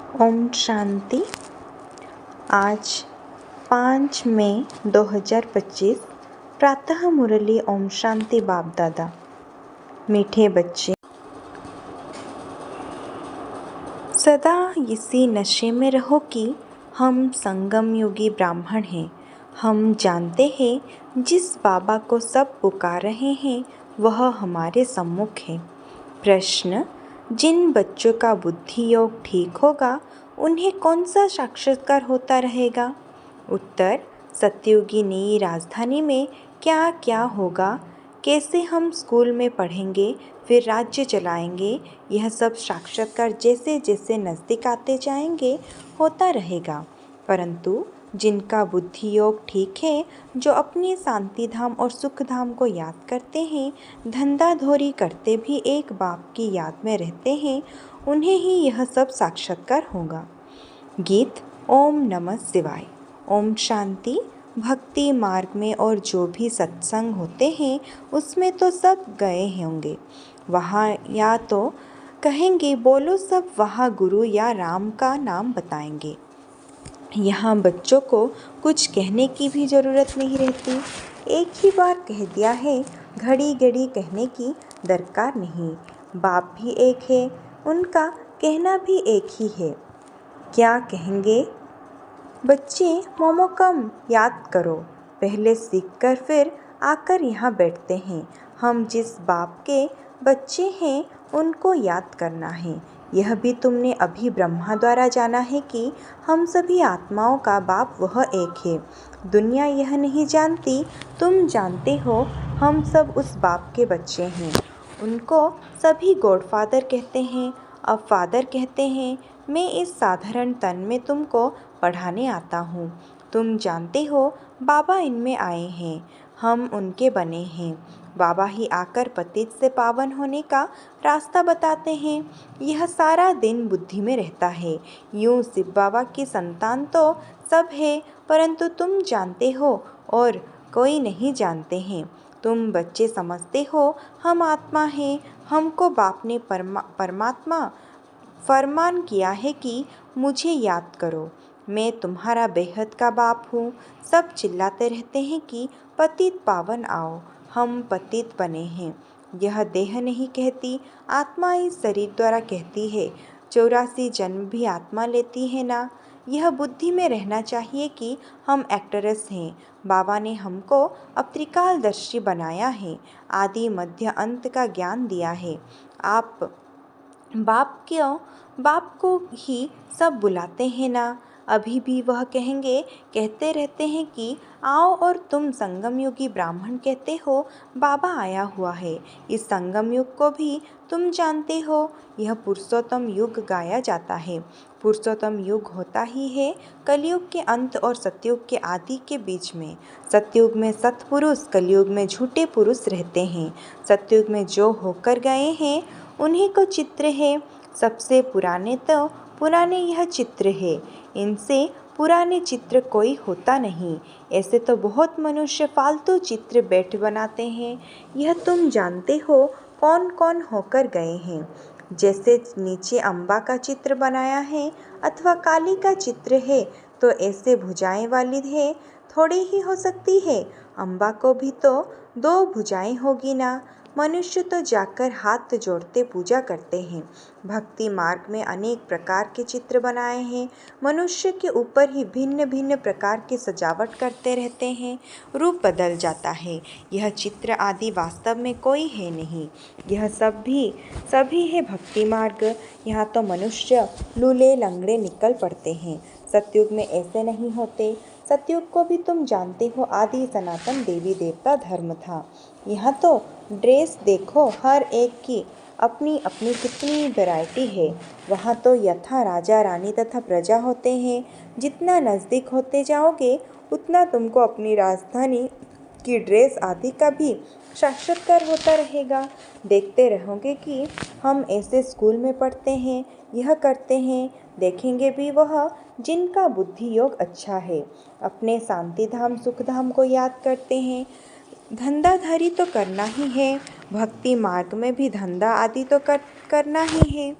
ओम शांति। आज 5 मई 2025 प्रातः मुरली। ओम शांति। बाप दादा। मीठे बच्चे, सदा इसी नशे में रहो कि हम संगम युगी ब्राह्मण हैं। हम जानते हैं जिस बाबा को सब पुकार रहे हैं वह हमारे सम्मुख है। प्रश्न: जिन बच्चों का बुद्धि योग ठीक होगा उन्हें कौन सा साक्षात्कार होता रहेगा? उत्तर: सतयुगी नई राजधानी में क्या क्या होगा, कैसे हम स्कूल में पढ़ेंगे, फिर राज्य चलाएंगे, यह सब साक्षात्कार जैसे जैसे नज़दीक आते जाएंगे होता रहेगा। परंतु जिनका बुद्धि योग ठीक है, जो अपने शांति धाम और सुख धाम को याद करते हैं, धंधा धोरी करते भी एक बाप की याद में रहते हैं, उन्हें ही यह सब साक्षात्कार होगा। गीत ओम नमः शिवाय। ओम शांति। भक्ति मार्ग में और जो भी सत्संग होते हैं उसमें तो सब गए होंगे। वहाँ या तो कहेंगे बोलो सब, वहाँ गुरु या राम का नाम बताएंगे। यहाँ बच्चों को कुछ कहने की भी ज़रूरत नहीं रहती। एक ही बार कह दिया है, घड़ी घड़ी कहने की दरकार नहीं। बाप भी एक है, उनका कहना भी एक ही है। क्या कहेंगे? बच्चे मोमो कम याद करो। पहले सीखकर फिर आकर यहाँ बैठते हैं। हम जिस बाप के बच्चे हैं उनको याद करना है। यह भी तुमने अभी ब्रह्मा द्वारा जाना है कि हम सभी आत्माओं का बाप वह एक है। दुनिया यह नहीं जानती, तुम जानते हो। हम सब उस बाप के बच्चे हैं। उनको सभी गॉडफादर कहते हैं, अब फादर कहते हैं। मैं इस साधारण तन में तुमको पढ़ाने आता हूँ। तुम जानते हो बाबा इनमें आए हैं, हम उनके बने हैं। बाबा ही आकर पतित से पावन होने का रास्ता बताते हैं। यह सारा दिन बुद्धि में रहता है। यूँ शिव बाबा की संतान तो सब है, परंतु तुम जानते हो और कोई नहीं जानते हैं। तुम बच्चे समझते हो हम आत्मा हैं। हमको बाप ने परमात्मा फरमान किया है कि मुझे याद करो, मैं तुम्हारा बेहद का बाप हूँ। सब चिल्लाते रहते हैं कि पतित पावन आओ, हम पतित बने हैं। यह देह नहीं कहती, आत्मा इस शरीर द्वारा कहती है। 84 जन्म भी आत्मा लेती है ना। यह बुद्धि में रहना चाहिए कि हम एक्टरेस हैं। बाबा ने हमको अब त्रिकालदर्शी बनाया है, आदि मध्य अंत का ज्ञान दिया है। आप बाप को ही सब बुलाते हैं ना। अभी भी वह कहते रहते हैं कि आओ, और तुम संगम युगी ब्राह्मण कहते हो। बाबा आया हुआ है। इस संगम युग को भी तुम जानते हो। यह पुरुषोत्तम युग गाया जाता है। पुरुषोत्तम युग होता ही है कलयुग के अंत और सतयुग के आदि के बीच में। सतयुग में सत्पुरुष, कलयुग में झूठे पुरुष रहते हैं। सतयुग में जो होकर गए हैं उन्हीं को चित्र है। सबसे पुराने यह चित्र है। इनसे पुराने चित्र कोई होता नहीं। ऐसे तो बहुत मनुष्य फालतू चित्र बैठ बनाते हैं। यह तुम जानते हो कौन कौन होकर गए हैं। जैसे नीचे अम्बा का चित्र बनाया है अथवा काली का चित्र है, तो ऐसे भुजाएं वाली है थोड़ी ही हो सकती है। अम्बा को भी तो 2 भुजाएं होगी ना। मनुष्य तो जाकर हाथ जोड़ते पूजा करते हैं। भक्ति मार्ग में अनेक प्रकार के चित्र बनाए हैं। मनुष्य के ऊपर ही भिन्न भिन्न प्रकार की सजावट करते रहते हैं। रूप बदल जाता है। यह चित्र आदि वास्तव में कोई है नहीं। यह सभी है भक्ति मार्ग। यहाँ तो मनुष्य लूले लंगड़े निकल पड़ते हैं। सतयुग में ऐसे नहीं होते। सतयुग को भी तुम जानते हो, आदि सनातन देवी देवता धर्म था। यहाँ तो ड्रेस देखो, हर एक की अपनी अपनी कितनी वैरायटी है। वहाँ तो यथा राजा रानी तथा प्रजा होते हैं। जितना नज़दीक होते जाओगे उतना तुमको अपनी राजधानी की ड्रेस आदि का भी साक्षात्कार होता रहेगा। देखते रहोगे कि हम ऐसे स्कूल में पढ़ते हैं, यह करते हैं। देखेंगे भी वह जिनका बुद्धि योग अच्छा है, अपने शांति धाम सुख धाम को याद करते हैं। धंधाधारी तो करना ही है। भक्ति मार्ग में भी धंधा आदि तो करना ही है।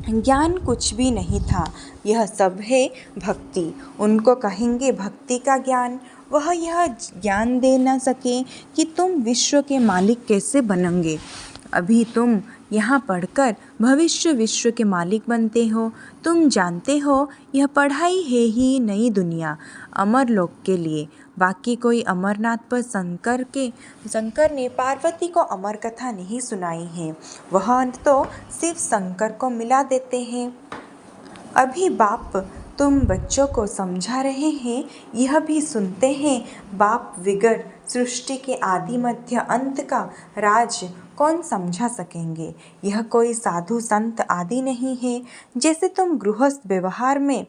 ज्ञान कुछ भी नहीं था, यह सब है भक्ति। उनको कहेंगे भक्ति का ज्ञान। वह यह ज्ञान दे न सके कि तुम विश्व के मालिक कैसे बनोगे। अभी तुम यहाँ पढ़कर भविष्य विश्व के मालिक बनते हो। तुम जानते हो यह पढ़ाई है ही नई दुनिया, अमर लोक के लिए। बाकी कोई अमरनाथ पर शंकर ने पार्वती को अमर कथा नहीं सुनाई है। वह तो सिर्फ शंकर को मिला देते हैं। अभी बाप तुम बच्चों को समझा रहे हैं, यह भी सुनते हैं। बाप विगर सृष्टि के आदि मध्य अंत का राज कौन समझा सकेंगे। यह कोई साधु संत आदि नहीं है। जैसे तुम गृहस्थ व्यवहार में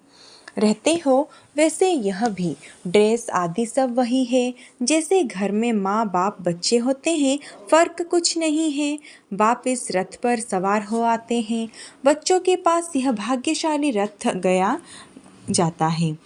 रहते हो वैसे यह भी। ड्रेस आदि सब वही है। जैसे घर में माँ बाप बच्चे होते हैं, फर्क कुछ नहीं है। बाप इस रथ पर सवार हो आते हैं। बच्चों के पास यह भाग्यशाली रथ गया जाता है।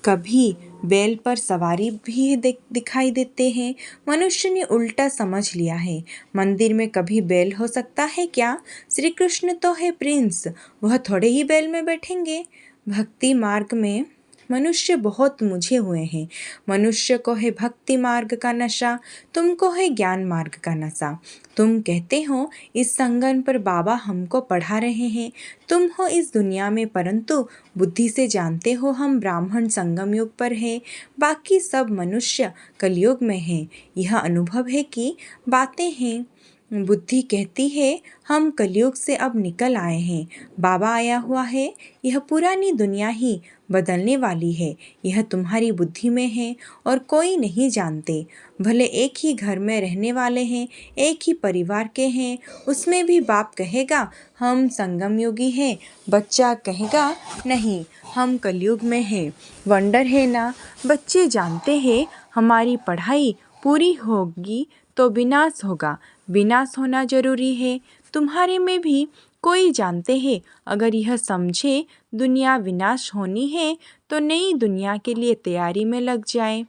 कभी बैल पर सवारी भी दिखाई देते हैं। मनुष्य ने उल्टा समझ लिया है। मंदिर में कभी बैल हो सकता है क्या? श्री कृष्ण तो है प्रिंस, वह थोड़े ही बैल में बैठेंगे। भक्ति मार्ग में मनुष्य बहुत मुझे हुए हैं। मनुष्य को है भक्ति मार्ग का नशा, तुमको है ज्ञान मार्ग का नशा। तुम कहते हो इस संगम पर बाबा हमको पढ़ा रहे हैं। तुम हो इस दुनिया में, परंतु बुद्धि से जानते हो हम ब्राह्मण संगम युग पर है, बाकी सब मनुष्य कलयुग में है। यह अनुभव है कि बातें हैं। बुद्धि कहती है हम कलयुग से अब निकल आए हैं, बाबा आया हुआ है। यह पुरानी दुनिया ही बदलने वाली है। यह तुम्हारी बुद्धि में है और कोई नहीं जानते। भले एक ही घर में रहने वाले हैं, एक ही परिवार के हैं, उसमें भी बाप कहेगा हम संगम योगी हैं, बच्चा कहेगा नहीं हम कलयुग में हैं। वंडर है ना। बच्चे जानते हैं हमारी पढ़ाई पूरी होगी तो विनाश होगा, विनाश होना जरूरी है। तुम्हारे में भी कोई जानते हैं अगर यह समझे दुनिया विनाश होनी है तो नई दुनिया के लिए तैयारी में लग जाए।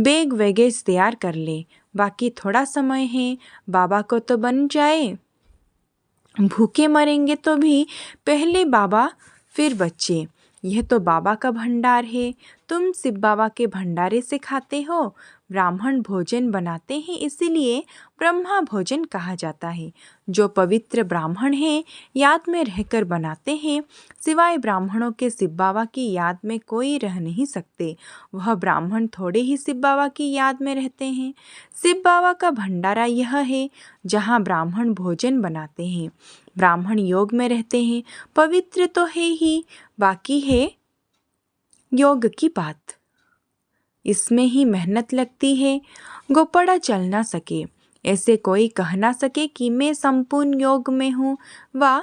बैग वैगेज तैयार कर ले, बाकी थोड़ा समय है, बाबा को तो बन जाए। भूखे मरेंगे तो भी पहले बाबा फिर बच्चे। यह तो बाबा का भंडार है, तुम शिव बाबा के भंडारे से खाते हो। ब्राह्मण भोजन बनाते हैं इसीलिए ब्रह्मा भोजन कहा जाता है। जो पवित्र ब्राह्मण हैं याद में रहकर बनाते हैं। सिवाय ब्राह्मणों के शिव बाबा की याद में कोई रह नहीं सकते। वह ब्राह्मण थोड़े ही शिव बाबा की याद में रहते हैं। शिव बाबा का भंडारा यह है जहाँ ब्राह्मण भोजन बनाते हैं। ब्राह्मण योग में रहते हैं। पवित्र तो है ही, बाकी है योग की बात। इसमें ही मेहनत लगती है। गोपड़ा चल ना सके, ऐसे कोई कह ना सके कि मैं संपूर्ण योग में हूँ व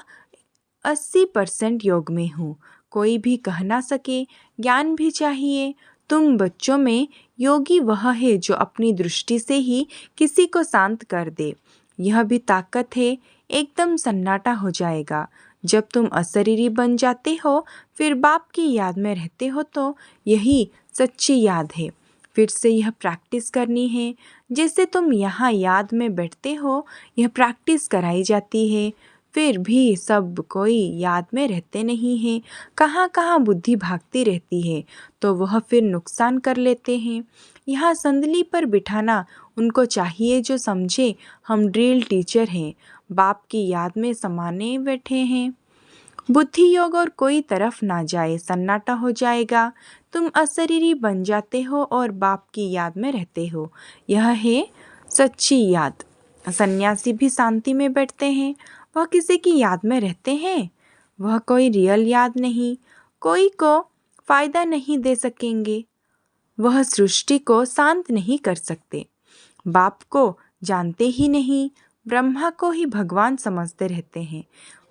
80% योग में हूँ। कोई भी कह ना सके। ज्ञान भी चाहिए। तुम बच्चों में योगी वह है जो अपनी दृष्टि से ही किसी को शांत कर दे। यह भी ताकत है। एकदम सन्नाटा हो जाएगा। जब तुम अशरीरी बन जाते हो फिर बाप की याद में रहते हो तो यही सच्ची याद है। फिर से यह प्रैक्टिस करनी है। जैसे तुम यहाँ याद में बैठते हो यह प्रैक्टिस कराई जाती है। फिर भी सब कोई याद में रहते नहीं हैं। कहाँ कहाँ बुद्धि भागती रहती है तो वह फिर नुकसान कर लेते हैं। यहाँ संदली पर बिठाना उनको चाहिए जो समझे हम ड्रिल टीचर हैं, बाप की याद में समाने बैठे हैं। बुद्धि योग और कोई तरफ ना जाए, सन्नाटा हो जाएगा। तुम अशरीरी बन जाते हो और बाप की याद में रहते हो। यह है सच्ची याद। सन्यासी भी शांति में बैठते हैं, वह किसी की याद में रहते हैं। वह कोई रियल याद नहीं, कोई को फायदा नहीं दे सकेंगे। वह सृष्टि को शांत नहीं कर सकते। बाप को जानते ही नहीं, ब्रह्मा को ही भगवान समझते रहते हैं।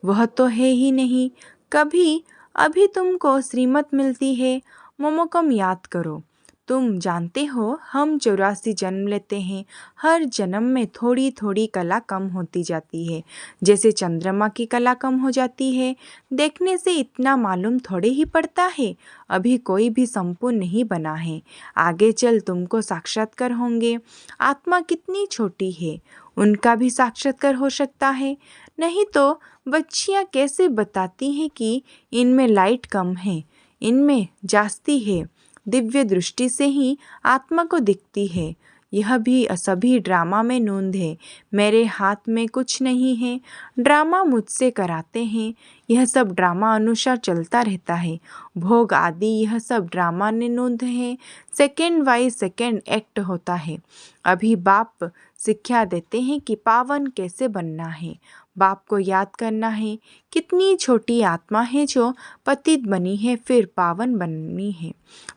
वह तो है ही नहीं। कभी अभी तुमको श्रीमत मिलती है, मोमोकम याद करो। तुम जानते हो हम 84 जन्म लेते हैं। हर जन्म में थोड़ी थोड़ी कला कम होती जाती है। जैसे चंद्रमा की कला कम हो जाती है। देखने से इतना मालूम थोड़े ही पड़ता है। अभी कोई भी संपूर्ण नहीं बना है। आगे चल तुमको साक्षात्कार होंगे। आत्मा कितनी छोटी है, उनका भी साक्षात्कार हो सकता है। नहीं तो बच्चियाँ कैसे बताती हैं कि इनमें लाइट कम है, इनमें जास्ती है। दिव्य दृष्टि से ही आत्मा को दिखती है। यह भी सभी ड्रामा में नूंद है। मेरे हाथ में कुछ नहीं है, ड्रामा मुझसे कराते हैं। यह सब ड्रामा अनुसार चलता रहता है। भोग आदि यह सब ड्रामा ने नूंद है। सेकेंड बाई सेकेंड एक्ट होता है। अभी बाप शिक्षा देते हैं कि पावन कैसे बनना है। बाप को याद करना है, कितनी छोटी आत्मा है जो पतित बनी है फिर पावन बनी है।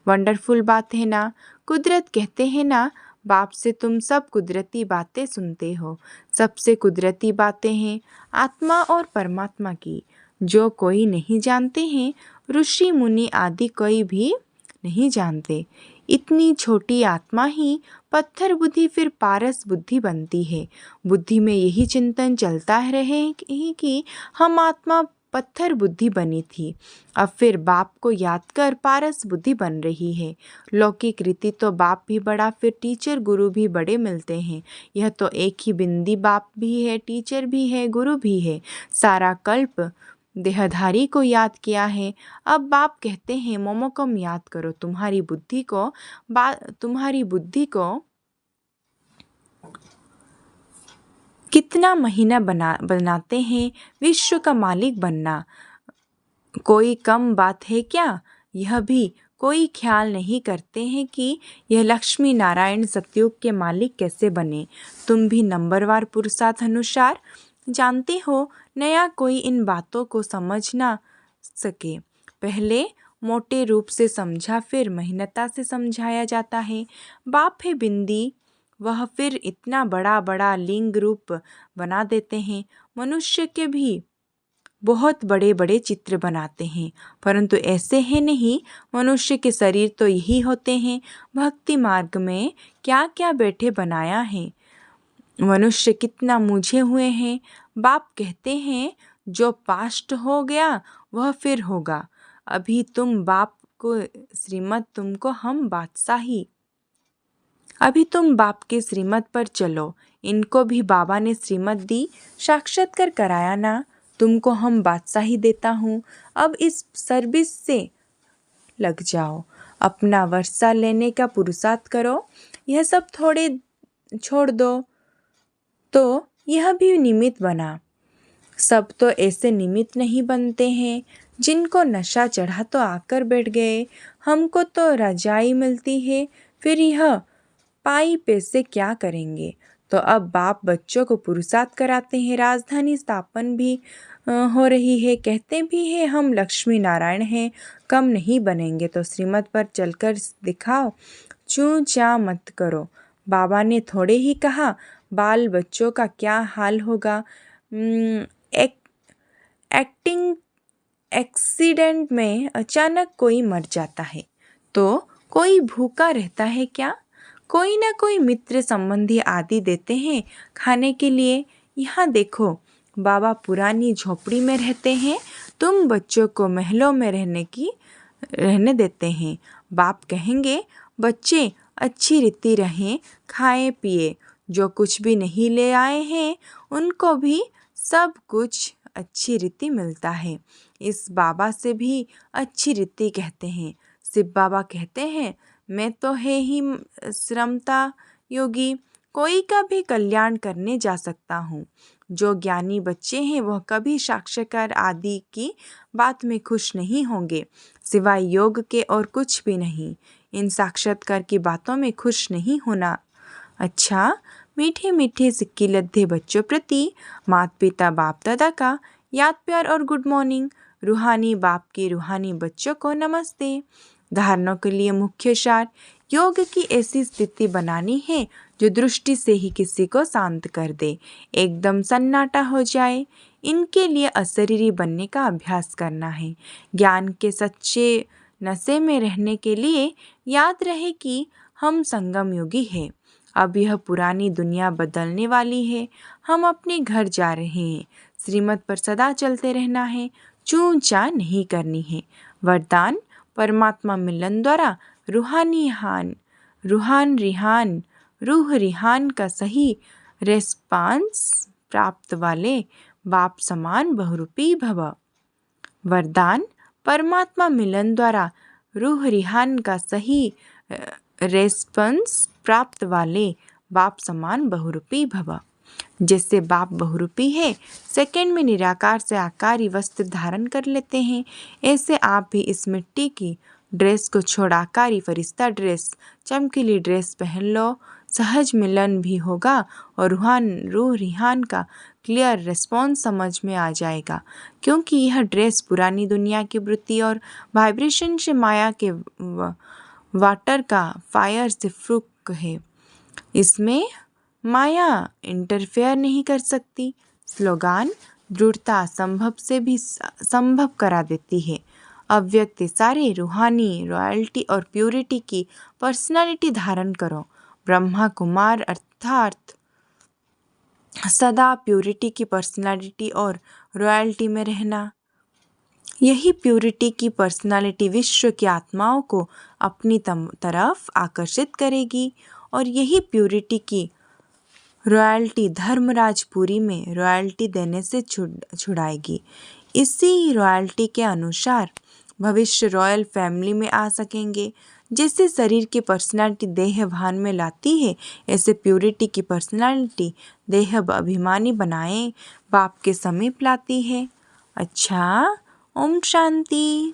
वंडरफुल बात है ना। कुदरत कहते हैं ना, बाप से तुम सब कुदरती बातें सुनते हो। सबसे कुदरती बातें हैं आत्मा और परमात्मा की, जो कोई नहीं जानते हैं। ऋषि मुनि आदि कोई भी नहीं जानते। इतनी छोटी आत्मा ही पत्थर बुद्धि फिर पारस बुद्धि बनती है। बुद्धि में यही चिंतन चलता रहे कि हम आत्मा पत्थर बुद्धि बनी थी, अब फिर बाप को याद कर पारस बुद्धि बन रही है। लौकिक रीति तो बाप भी बड़ा फिर टीचर गुरु भी बड़े मिलते हैं। यह तो एक ही बिंदी बाप भी है, टीचर भी है, गुरु भी है। सारा कल्प देहधारी को याद किया है। अब बाप कहते हैं मोमोकम याद करो, तुम्हारी बुद्धि को कितना महीना बनाते हैं विश्व का मालिक बनना। कोई कम बात है क्या? यह भी कोई ख्याल नहीं करते हैं कि यह लक्ष्मी नारायण सतयुग के मालिक कैसे बने। तुम भी नंबरवार पुरुषार्थ अनुसार जानते हो, नया कोई इन बातों को समझ ना सके। पहले मोटे रूप से समझा फिर महीनता से समझाया जाता है। बाप है बिंदी, वह फिर इतना बड़ा बड़ा लिंग रूप बना देते हैं। मनुष्य के भी बहुत बड़े बड़े चित्र बनाते हैं, परंतु ऐसे है नहीं। मनुष्य के शरीर तो यही होते हैं। भक्ति मार्ग में क्या क्या बैठे बनाया है। मनुष्य कितना मूझे हुए हैं। बाप कहते हैं जो पास्ट हो गया वह फिर होगा। अभी तुम बाप को श्रीमत, तुमको हम बादशाही। अभी तुम बाप के श्रीमत पर चलो। इनको भी बाबा ने श्रीमत दी, साक्षात्कार कराया ना। तुमको हम बादशाही देता हूँ, अब इस सर्विस से लग जाओ। अपना वर्षा लेने का पुरुषार्थ करो। यह सब थोड़े छोड़ दो तो यह भी निमित्त बना। सब तो ऐसे निमित्त नहीं बनते हैं। जिनको नशा चढ़ा तो आकर बैठ गए। हमको तो रजाई मिलती है, फिर यह पाई पैसे क्या करेंगे। तो अब बाप बच्चों को पुरुषार्थ कराते हैं। राजधानी स्थापन भी हो रही है। कहते भी हैं हम लक्ष्मी नारायण हैं, कम नहीं बनेंगे तो श्रीमत पर चलकर दिखाओ, चूं चा मत करो। बाबा ने थोड़े ही कहा, बाल बच्चों का क्या हाल होगा। एक्सीडेंट में अचानक कोई मर जाता है तो कोई भूखा रहता है क्या? कोई ना कोई मित्र संबंधी आदि देते हैं खाने के लिए। यहाँ देखो, बाबा पुरानी झोपड़ी में रहते हैं, तुम बच्चों को महलों में रहने देते हैं। बाप कहेंगे बच्चे अच्छी रीति रहें, खाएं पिए। जो कुछ भी नहीं ले आए हैं उनको भी सब कुछ अच्छी रीति मिलता है। इस बाबा से भी अच्छी रीति कहते हैं। शिव बाबा कहते हैं मैं तो है ही श्रमता योगी, कोई का भी कल्याण करने जा सकता हूँ। जो ज्ञानी बच्चे हैं वह कभी साक्षात्कार आदि की बात में खुश नहीं होंगे, सिवाय योग के और कुछ भी नहीं। इन साक्षात्कार की बातों में खुश नहीं होना अच्छा। मीठे मीठे सिक्की लद्दे बच्चों प्रति माता पिता बाप दादा का याद प्यार और गुड मॉर्निंग। रूहानी बाप के रूहानी बच्चों को नमस्ते। धारणों के लिए मुख्य सार, योग की ऐसी स्थिति बनानी है जो दृष्टि से ही किसी को शांत कर दे, एकदम सन्नाटा हो जाए। इनके लिए अशरीरी बनने का अभ्यास करना है। ज्ञान के सच्चे नशे में रहने के लिए याद रहे कि हम संगम योगी हैं। अब यह पुरानी दुनिया बदलने वाली है। हम अपने घर जा रहे हैं। श्रीमत पर सदा चलते रहना है, चूं चा नहीं करनी है। वरदान, परमात्मा मिलन द्वारा रूह रिहान का सही रेस्पॉन्स प्राप्त वाले बाप समान बहुरूपी भव। वरदान परमात्मा मिलन द्वारा रूह रिहान का सही रेस्पॉन्स प्राप्त वाले बाप समान बहुरूपी भव। जैसे बाप बहुरूपी है, सेकंड में निराकार से आकारी वस्त्र धारण कर लेते हैं, ऐसे आप भी इस मिट्टी की ड्रेस को छोड़ आकारी फरिश्ता ड्रेस, चमकीली ड्रेस पहन लो। सहज मिलन भी होगा और रूह रिहान का क्लियर रिस्पॉन्स समझ में आ जाएगा, क्योंकि यह ड्रेस पुरानी दुनिया की वृत्ति और वाइब्रेशन से माया के वाटर का फायर से फ्रूक है। इसमें माया इंटरफेयर नहीं कर सकती। स्लोगान दृढ़ता संभव से भी संभव करा देती है। अव्यक्त सारे रूहानी रॉयल्टी और प्यूरिटी की पर्सनालिटी धारण करो। ब्रह्मा कुमार अर्थात सदा प्यूरिटी की पर्सनालिटी और रॉयल्टी में रहना। यही प्यूरिटी की पर्सनालिटी विश्व की आत्माओं को अपनी तरफ आकर्षित करेगी और यही प्यूरिटी की रॉयल्टी धर्मराजपुरी में रॉयल्टी देने से छुड़ाएगी। इसी रॉयल्टी के अनुसार भविष्य रॉयल फैमिली में आ सकेंगे। जैसे शरीर की पर्सनालिटी देह भान में लाती है, ऐसे प्यूरिटी की पर्सनालिटी देह अभिमानी बनाए बाप के समीप लाती है। अच्छा, ओम शांति।